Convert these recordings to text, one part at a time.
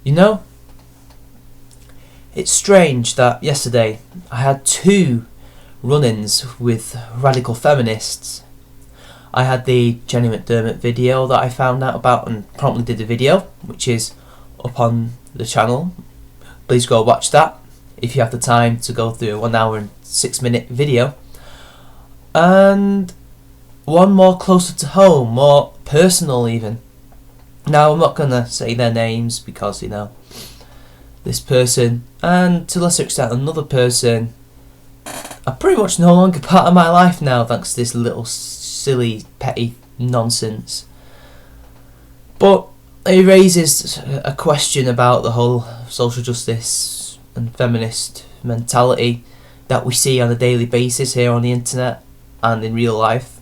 You know, it's strange that yesterday I had 2 run-ins with radical feminists. I had the Jenny McDermott video that I found out about and promptly did a video, which is up on the channel. Please go watch that if you have the time to go through a 1 hour and 6 minute video. And one more closer to home, more personal even. Now, I'm not going to say their names because, you know, this person and to a lesser extent another person are pretty much no longer part of my life now, thanks to this little silly petty nonsense. But it raises a question about the whole social justice and feminist mentality that we see on a daily basis here on the internet and in real life.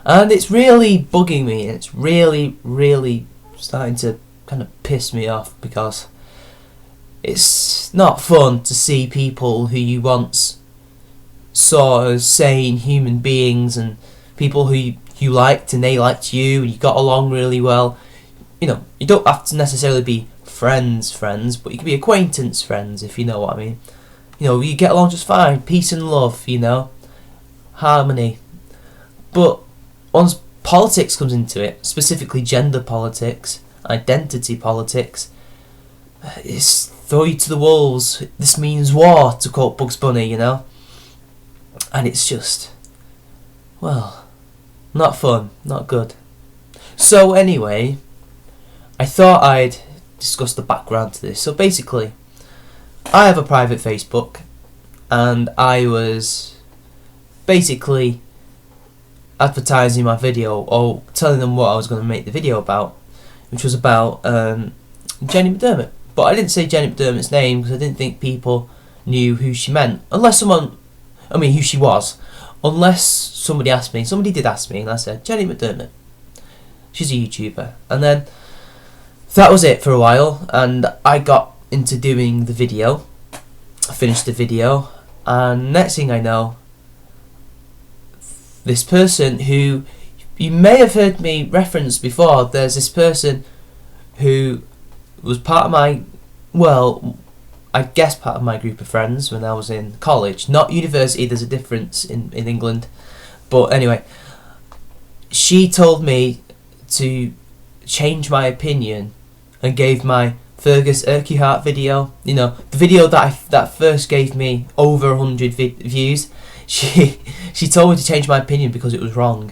And it's really bugging me, and it's really starting to kind of piss me off, because it's not fun to see people who you once saw as sane human beings and people who you liked and they liked you and you got along really well. You know, you don't have to necessarily be friends, but you can be acquaintance friends, if you know what I mean. You know, you get along just fine, peace and love, you know, harmony. But once politics comes into it, specifically gender politics, identity politics, it's throw you to the wolves. This means war, to quote Bugs Bunny, you know. And it's just, well, not fun, not good. So anyway, I thought I'd discuss the background to this. So basically, I have a private Facebook, and I was basically advertising my video, or telling them what I was going to make the video about, which was about Jenny McDermott. But I didn't say Jenny McDermott's name because I didn't think people knew who she meant, who she was, unless somebody asked me. Somebody did ask me, and I said, Jenny McDermott, she's a YouTuber. And then that was it for a while, and I got into doing the video. I finished the video, and next thing I know, this person who you may have heard me reference before, there's this person who was part of my, I guess part of my group of friends when I was in college. Not university, there's a difference in England. But anyway, she told me to change my opinion and gave my Fergus Urquhart video, you know, the video that first gave me over 100 views. She told me to change my opinion because it was wrong.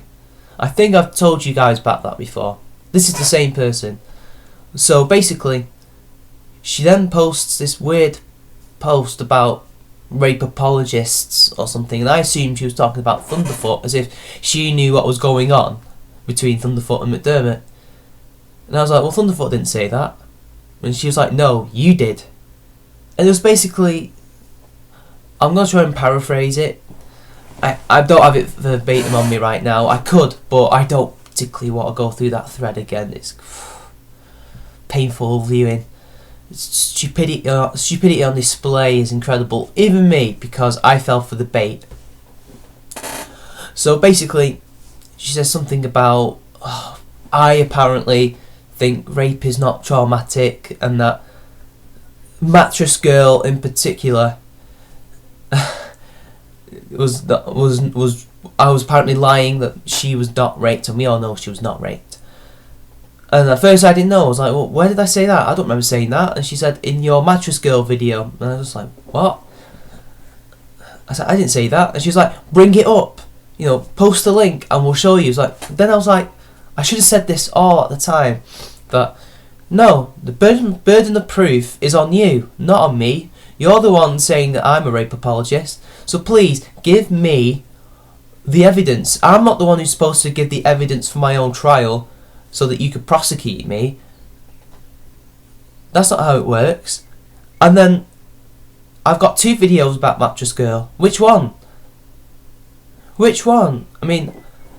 I think I've told you guys about that before. This is the same person. So basically, she then posts this weird post about rape apologists or something, and I assumed she was talking about Thunderfoot, as if she knew what was going on between Thunderfoot and McDermott. And I was like, well, Thunderfoot didn't say that. And she was like, no, you did. And it was basically, I'm going to try and paraphrase it. I don't have it verbatim on me right now. I could, but I don't particularly want to go through that thread again. It's painful viewing. Stupidity on display is incredible. Even me, because I fell for the bait. So basically, she says something about, I apparently think rape is not traumatic, and that Mattress Girl in particular I was apparently lying that she was not raped, and we all know she was not raped. And at first I didn't know. I was like, well, where did I say that? I don't remember saying that. And she said, in your Mattress Girl video. And I was like, what? I said, I didn't say that. And she was like, bring it up, you know, post the link and we'll show you. Then I was like, I should have said this all at the time, that no, the burden of proof is on you, not on me. You're the one saying that I'm a rape apologist, so please give me the evidence. I'm not the one who's supposed to give the evidence for my own trial so that you could prosecute me. That's not how it works. And then I've got 2 videos about Mattress Girl. Which one? I mean,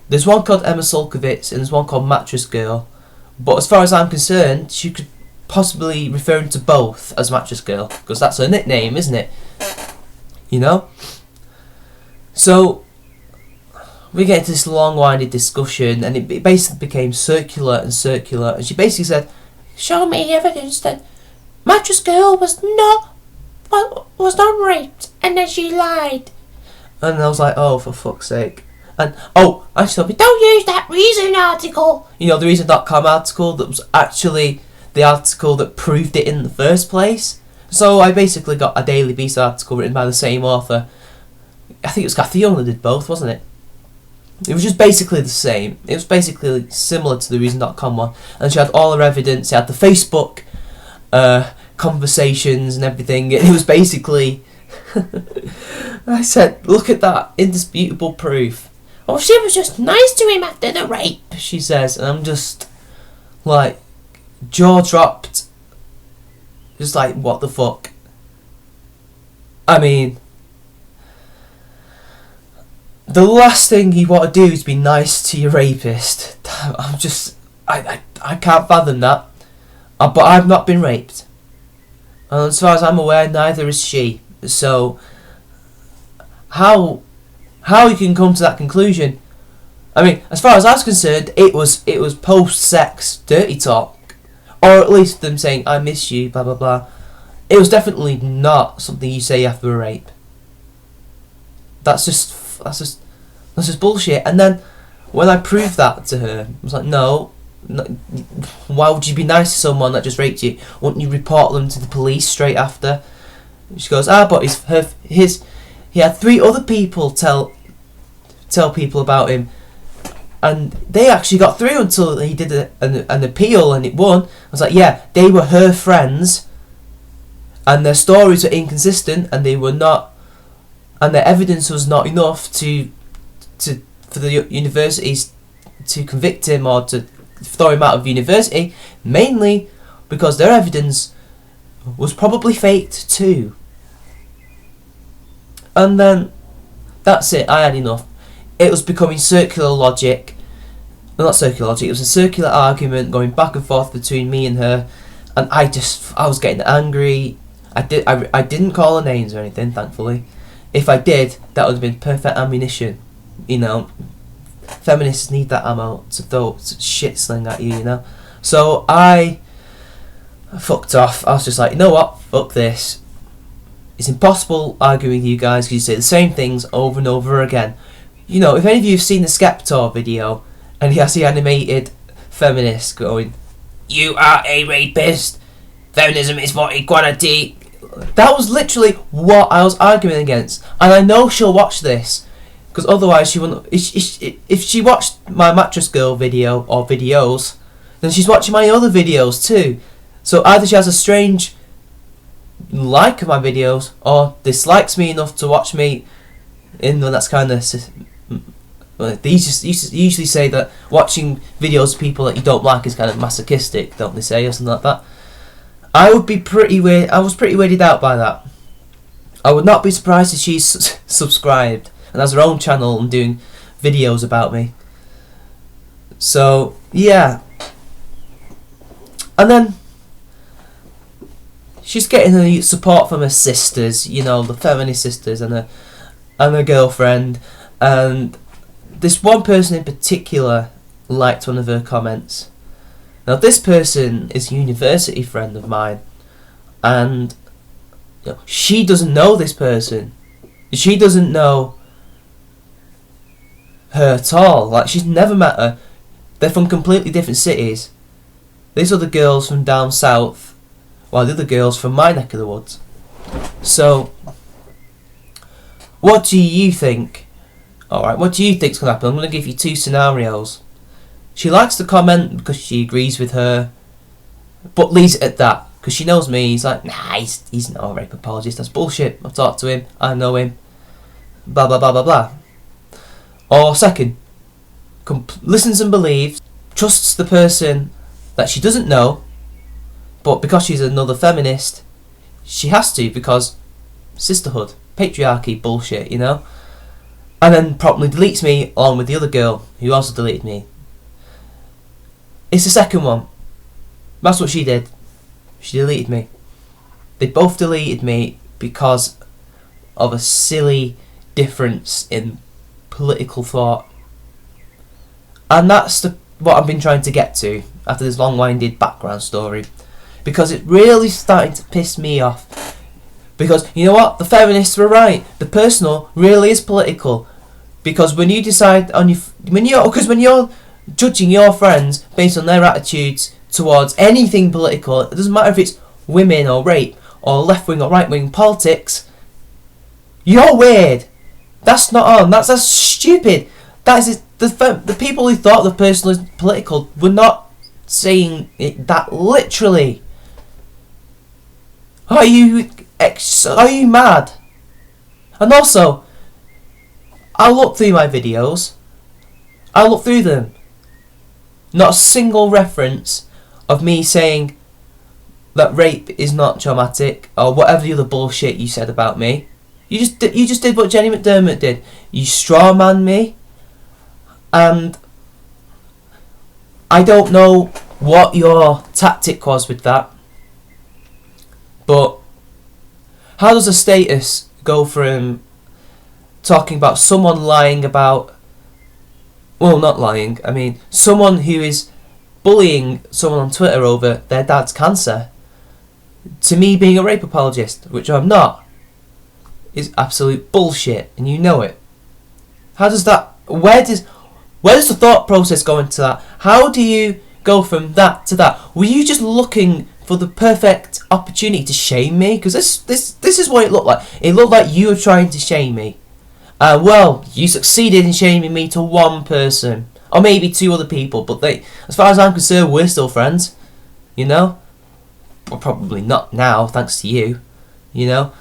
there's one called Emma Sulkovitz and there's one called Mattress Girl. But as far as I'm concerned, you could possibly refer to both as Mattress Girl, because that's her nickname, isn't it? You know? So we get into this long-winded discussion, and it basically became circular, and she basically said, show me evidence that Mattress Girl was not raped, and then she lied. And I was like, oh, for fuck's sake. And, and she told me, don't use that Reason article. You know, the Reason.com article that was actually the article that proved it in the first place. So I basically got a Daily Beast article written by the same author. I think it was Kathy Young that did both, wasn't it? It was just basically the same. It was basically similar to the Reason.com one. And she had all her evidence. She had the Facebook conversations and everything. It was basically... I said, look at that, indisputable proof. Oh, she was just nice to him after the rape, she says. And I'm just, like, jaw dropped. Just like, what the fuck? I mean... the last thing you want to do is be nice to your rapist. I'm just... I can't fathom that. But I've not been raped. And as far as I'm aware, neither is she. So... How you can come to that conclusion? I mean, as far as I was concerned, it was post-sex dirty talk. Or at least them saying, I miss you, blah blah blah. It was definitely not something you say after a rape. That's just bullshit. And then when I proved that to her, I was like, no, why would you be nice to someone that just raped you? Wouldn't you report them to the police straight after? She goes, but he had 3 other people tell people about him, and they actually got through until he did an appeal and it won. I was like, yeah, they were her friends, and their stories were inconsistent, and they were not, and their evidence was not enough for the universities to convict him or to throw him out of university, mainly because their evidence was probably faked too. And then that's it, I had enough. It was becoming circular logic. Well, not circular logic, it was a circular argument going back and forth between me and her, and I was getting angry. I didn't call her names or anything, thankfully. If I did, that would have been perfect ammunition. You know, feminists need that ammo to throw shit sling at you, you know. So I fucked off. I was just like, you know what, fuck this. It's impossible arguing with you guys because you say the same things over and over again. You know, if any of you have seen the Skeptor video, and he has the animated feminist going, you are a rapist, feminism is for equality. That was literally what I was arguing against. And I know she'll watch this, because otherwise she wouldn't. If she watched my Mattress Girl video or videos, then she's watching my other videos too. So either she has a strange like of my videos or dislikes me enough to watch me. That's kind of... They usually say that watching videos of people that you don't like is kind of masochistic, don't they say, or something like that. I was pretty weirded out by that. I would not be surprised if she's subscribed and has her own channel and doing videos about me. So yeah, and then she's getting her support from her sisters, you know, the feminist sisters, and her girlfriend, and this one person in particular liked one of her comments. Now this person is a university friend of mine, and you know, she doesn't know this person. She doesn't know her at all. Like, she's never met her. They're from completely different cities. These are the girls from down south, while the other girls from my neck of the woods. So, what do you think? Alright, what do you think's going to happen? I'm going to give you 2 scenarios. She likes to comment because she agrees with her, but leaves it at that, because she knows me. He's like, nah, he's not a rape apologist, that's bullshit. I've talked to him, I know him, blah blah blah blah blah. Or second, listens and believes, trusts the person that she doesn't know, but because she's another feminist, she has to, because sisterhood, patriarchy, bullshit, you know. And then promptly deletes me along with the other girl who also deleted me. It's the second one. That's what she did. She deleted me. They both deleted me because of a silly difference in political thought. And that's what I've been trying to get to. after this long-winded background story, because it's really starting to piss me off. Because you know what, the feminists were right. The personal really is political. Because when you decide on when you're judging your friends based on their attitudes towards anything political, it doesn't matter if it's women or rape or left-wing or right-wing politics, you're weird. That's not on. That's stupid. That is the people who thought the personal is political were not saying it that literally. Are you mad? And also, I look through my videos. I look through them. Not a single reference of me saying that rape is not traumatic or whatever the other bullshit you said about me. You just did what Jenny McDermott did. You strawman me, and I don't know what your tactic was with that. But how does a status go from talking about someone lying about, well, not lying, I mean someone who is bullying someone on Twitter over their dad's cancer, to me being a rape apologist, which I'm not, is absolute bullshit, and you know it. How does that, where does the thought process go into that? How do you go from that to that? Were you just looking for the perfect opportunity to shame me? Because this is what it looked like. It looked like you were trying to shame me. Well, you succeeded in shaming me to one person, or maybe two other people, but as far as I'm concerned, we're still friends, you know? But probably not now, thanks to you, you know?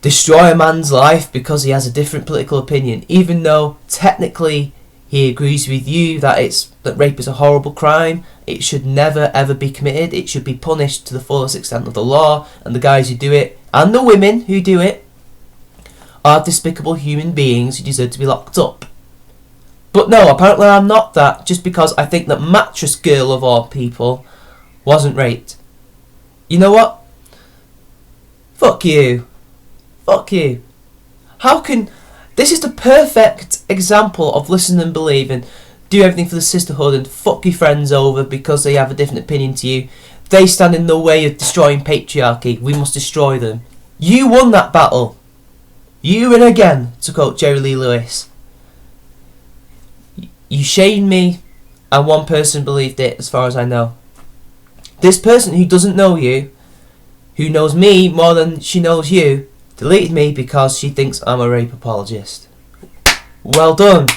Destroy a man's life because he has a different political opinion, even though technically he agrees with you that rape is a horrible crime. It should never ever be committed. It should be punished to the fullest extent of the law, and the guys who do it and the women who do it are despicable human beings who deserve to be locked up. But no, apparently I'm not that, just because I think that Mattress Girl of all people wasn't raped. You know what? Fuck you. Fuck you. How can... This is the perfect example of listen and believe and do everything for the sisterhood and fuck your friends over because they have a different opinion to you. They stand in the way of destroying patriarchy. We must destroy them. You won that battle. You win again, to quote Jerry Lee Lewis. You shamed me and one person believed it, as far as I know. This person who doesn't know you, who knows me more than she knows you, deleted me because she thinks I'm a rape apologist. Well done.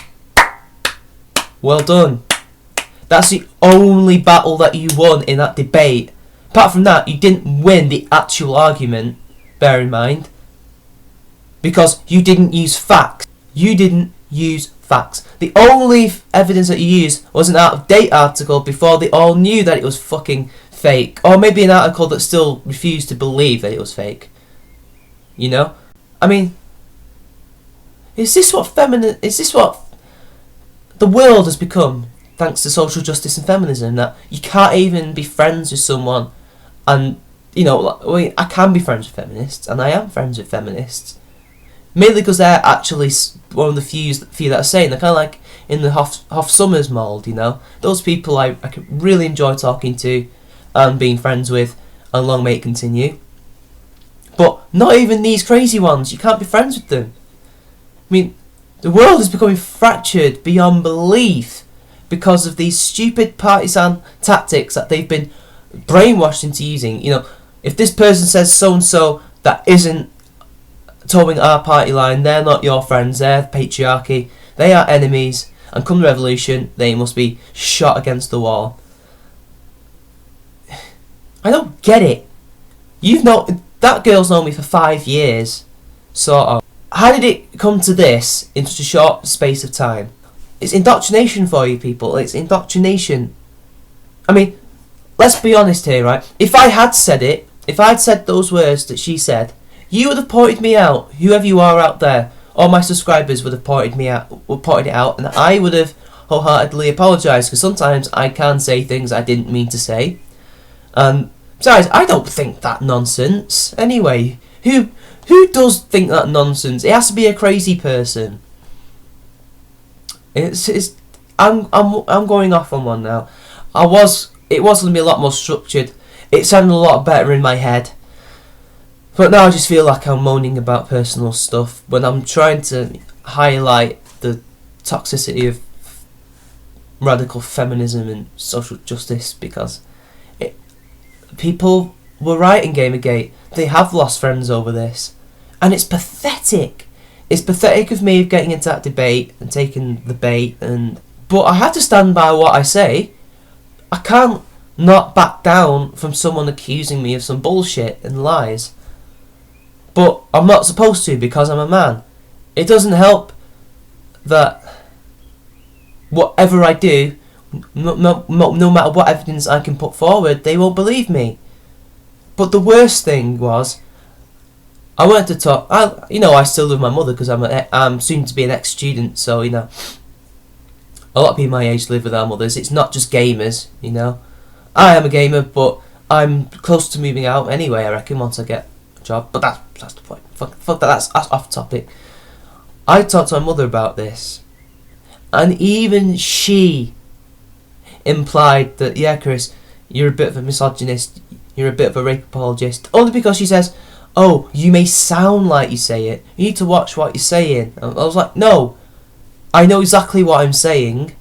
Well done. That's the only battle that you won in that debate. Apart from that, you didn't win the actual argument, bear in mind. Because you didn't use facts. You didn't use facts. The only evidence that you used was an out-of-date article before they all knew that it was fucking fake. Or maybe an article that still refused to believe that it was fake. You know? I mean, is this what the world has become, thanks to social justice and feminism, that you can't even be friends with someone, and, you know, I can be friends with feminists, and I am friends with feminists, mainly because they're actually one of the few that are sane. They're kind of like in the Hoff Summers mould, you know? Those people I can really enjoy talking to and being friends with, and long may it continue. But not even these crazy ones. You can't be friends with them. I mean, the world is becoming fractured beyond belief because of these stupid partisan tactics that they've been brainwashed into using. You know, if this person says so-and-so that isn't towing our party line, they're not your friends, they're patriarchy, they are enemies, and come the revolution, they must be shot against the wall. I don't get it. That girl's known me for 5 years, sort of. How did it come to this in such a short space of time? It's indoctrination for you people. It's indoctrination. I mean, let's be honest here, right? If I had said it, if I'd said those words that she said, you would have pointed me out, whoever you are out there. All my subscribers would have pointed it out, and I would have wholeheartedly apologised, because sometimes I can say things I didn't mean to say. And besides, I don't think that nonsense. Anyway, who does think that nonsense? It has to be a crazy person. I'm going off on one now. it was going to be a lot more structured. It sounded a lot better in my head. But now I just feel like I'm moaning about personal stuff when I'm trying to highlight the toxicity of radical feminism and social justice, because people were right in Gamergate. They have lost friends over this, and it's pathetic. It's pathetic of me getting into that debate and taking the bait, but I have to stand by what I say. I can't not back down from someone accusing me of some bullshit and lies. But I'm not supposed to, because I'm a man. It doesn't help that whatever I do, no matter what evidence I can put forward, they won't believe me. But the worst thing was, I wanted to talk. I still live with my mother because I'm soon to be an ex-student. So a lot of people my age live with our mothers. It's not just gamers. I am a gamer, but I'm close to moving out anyway. I reckon once I get a job. But that's the point. Fuck that. That's off topic. I talked to my mother about this, and even she implied that, yeah, Chris, you're a bit of a misogynist. You're a bit of a rape apologist. Only because she says, oh, you may sound like you say it. You need to watch what you're saying. I was like, no, I know exactly what I'm saying.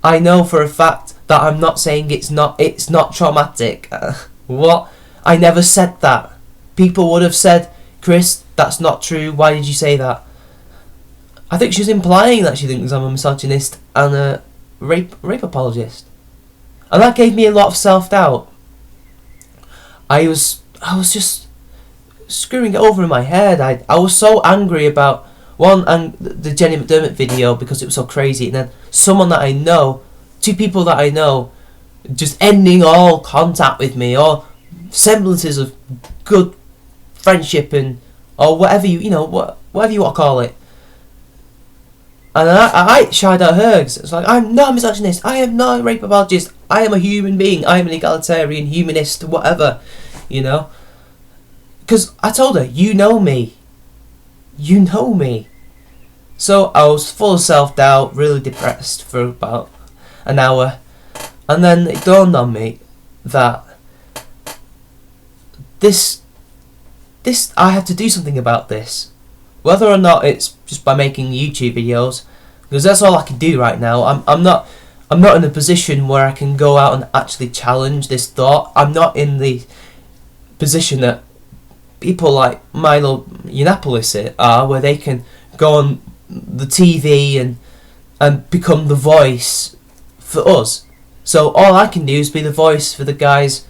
I know for a fact that I'm not saying it's not traumatic. What? I never said that. People would have said, Chris, that's not true. Why did you say that? I think she's implying that she thinks I'm a misogynist and a rape apologist. And that gave me a lot of self-doubt. I was just screwing it over in my head. I was so angry about the Jenny McDermott video because it was so crazy, and then two people that I know, just ending all contact with me, or semblances of good friendship or whatever whatever you want to call it. And I shied at her. It's like, I'm not a misogynist. I am not a rape apologist. I am a human being. I am an egalitarian, humanist, whatever. Because I told her, you know me. You know me. So I was full of self-doubt, really depressed for about an hour. And then it dawned on me that this I have to do something about this. Whether or not it's just by making YouTube videos, because that's all I can do right now. I'm not in a position where I can go out and actually challenge this thought. I'm not in the position that people like Milo Yiannopoulos are, where they can go on the TV and become the voice for us. So all I can do is be the voice for the guys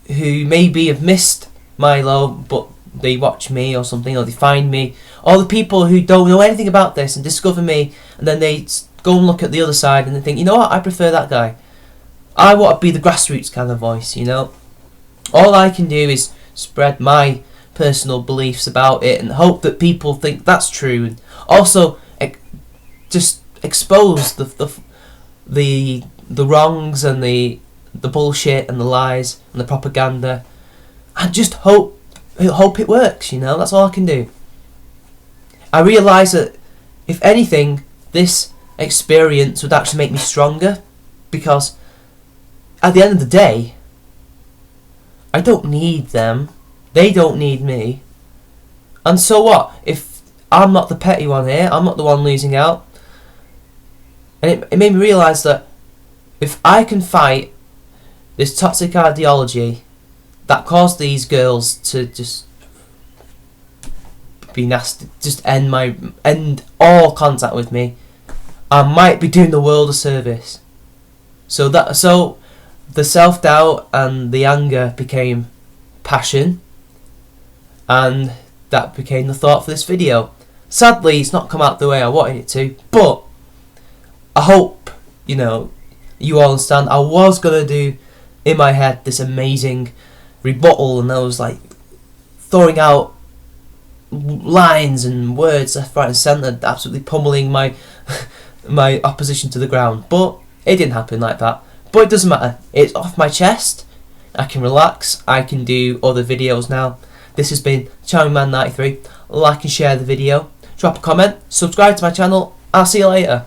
who maybe have missed Milo, but they watch me or something, or they find me, or the people who don't know anything about this and discover me, and then they go and look at the other side and they think, you know what, I prefer that guy. I want to be the grassroots kind of voice, All I can do is spread my personal beliefs about it and hope that people think that's true, and also just expose the wrongs and the bullshit and the lies and the propaganda, and just hope it works. That's all I can do. I realise that if anything, this experience would actually make me stronger, because at the end of the day, I don't need them. They don't need me. And so what? If I'm not the petty one here, I'm not the one losing out. And it made me realise that if I can fight this toxic ideology that caused these girls to just be nasty, just end all contact with me, I might be doing the world a service. So the self-doubt and the anger became passion, and that became the thought for this video. Sadly, it's not come out the way I wanted it to, but I hope you all understand. I was gonna do in my head this amazing rebuttal, and I was like throwing out lines and words left, right and centre, absolutely pummeling my my opposition to the ground, but it didn't happen like that. But it doesn't matter, it's off my chest, I can relax, I can do other videos now. This has been CharmingMan93. Like and share the video, drop a comment, subscribe to my channel. I'll see you later.